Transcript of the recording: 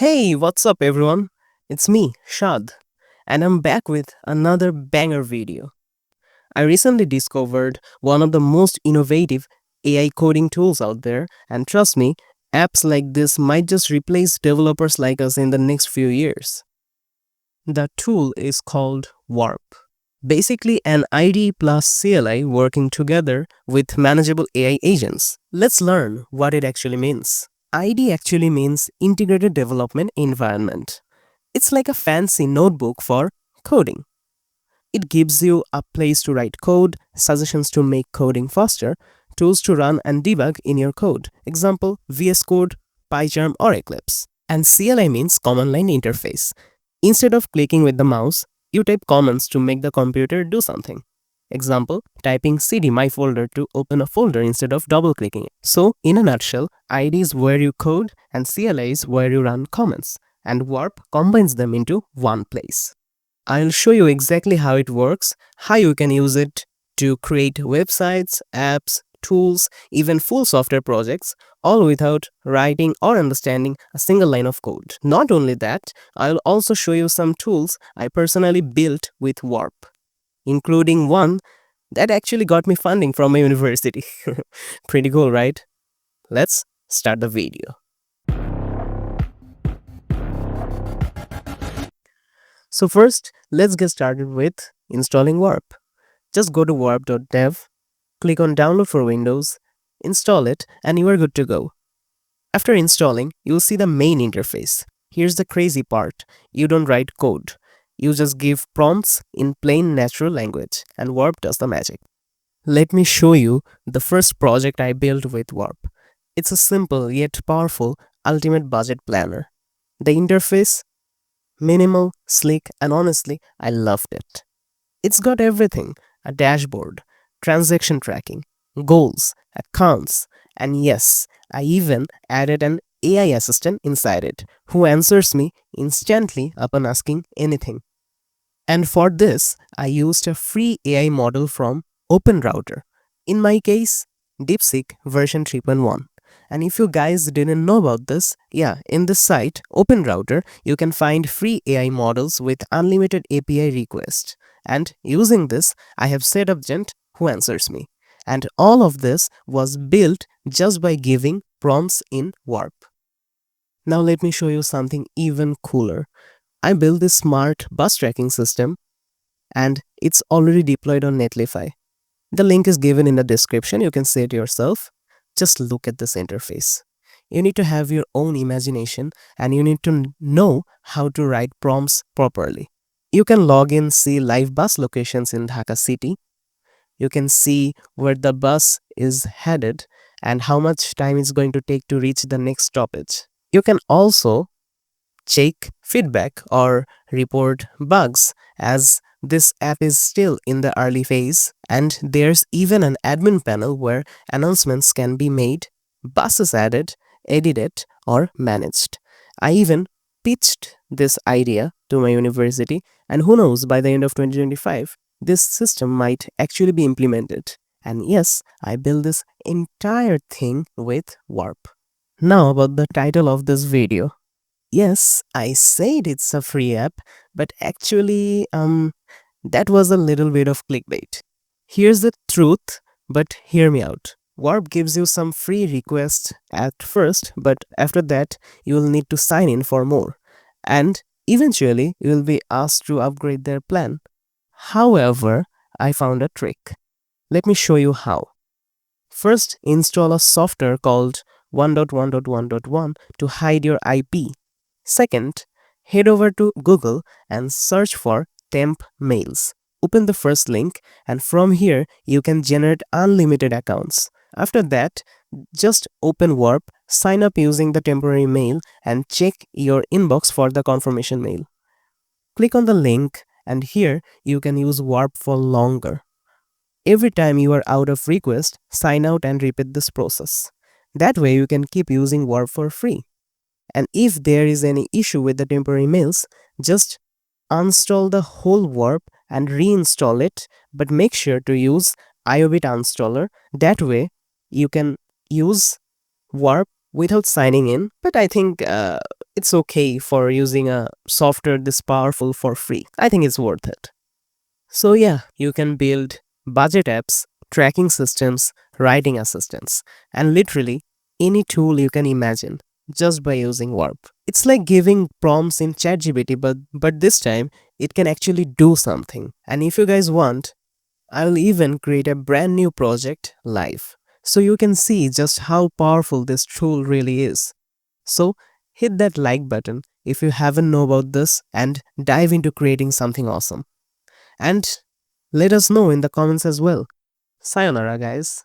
Hey, what's up everyone? It's me, Shad, and I'm back with another banger video. I recently discovered one of the most innovative AI coding tools out there, and trust me, apps like this might just replace developers like us in the next few years. The tool is called Warp. Basically, an IDE plus CLI working together with manageable AI agents. Let's learn what it actually means. IDE actually means Integrated Development Environment. It's like a fancy notebook for coding. It gives you a place to write code, suggestions to make coding faster, tools to run and debug in your code. Example, VS Code, PyCharm or Eclipse. And CLI means Command Line Interface. Instead of clicking with the mouse, you type commands to make the computer do something. Example, typing cd my folder to open a folder instead of double clicking it. So, in a nutshell, IDE is where you code and CLI is where you run commands, and Warp combines them into one place. I'll show you exactly how it works, how you can use it to create websites, apps, tools, even full software projects, all without writing or understanding a single line of code. Not only that, I'll also show you some tools I personally built with Warp, including one that actually got me funding from my university. Pretty cool, right? Let's start the video. So first, let's get started with installing Warp. Just go to warp.dev, click on Download for Windows, install it, and you are good to go. After installing, you'll see the main interface. Here's the crazy part. You don't write code. You just give prompts in plain natural language, and Warp does the magic. Let me show you the first project I built with Warp. It's a simple yet powerful ultimate budget planner. The interface, minimal, sleek, and honestly, I loved it. It's got everything: a dashboard, transaction tracking, goals, accounts, and yes, I even added an AI assistant inside it who answers me instantly upon asking anything. And for this, I used a free AI model from OpenRouter. In my case, DeepSeek version 3.1. And if you guys didn't know about this, yeah, in this site, OpenRouter, you can find free AI models with unlimited API requests. And using this, I have set up Gent who answers me. And all of this was built just by giving prompts in Warp. Now let me show you something even cooler. I built this smart bus tracking system and it's already deployed on Netlify. The link is given in the description, you can see it yourself. Just look at this interface. You need to have your own imagination and you need to know how to write prompts properly. You can log in, see live bus locations in Dhaka city. You can see where the bus is headed and how much time it's going to take to reach the next stoppage. You can also check feedback or report bugs, as this app is still in the early phase, and there's even an admin panel where announcements can be made, buses added, edited, or managed. I even pitched this idea to my university, and who knows, by the end of 2025, this system might actually be implemented. And yes, I built this entire thing with Warp. Now about the title of this video. Yes, I said it's a free app, but actually, that was a little bit of clickbait. Here's the truth, but hear me out. Warp gives you some free requests at first, but after that, you will need to sign in for more. And eventually, you will be asked to upgrade their plan. However, I found a trick. Let me show you how. First, install a software called 1.1.1.1 to hide your IP. Second, head over to Google and search for temp mails. Open the first link and from here you can generate unlimited accounts. After that, just open Warp, sign up using the temporary mail and check your inbox for the confirmation mail. Click on the link and here you can use Warp for longer. Every time you are out of request, sign out and repeat this process. That way you can keep using Warp for free. And if there is any issue with the temporary mails, just uninstall the whole Warp and reinstall it, but make sure to use IOBIT installer. That way you can use Warp without signing in, but I think it's okay for using a software this powerful for free. I think it's worth it. So yeah, you can build budget apps, tracking systems, writing assistants, and literally any tool you can imagine just by using Warp. It's like giving prompts in ChatGPT, but this time it can actually do something. And if you guys want, I'll even create a brand new project live, so you can see just how powerful this tool really is. So hit that like button if you haven't know about this and dive into creating something awesome. And let us know in the comments as well. Sayonara, guys.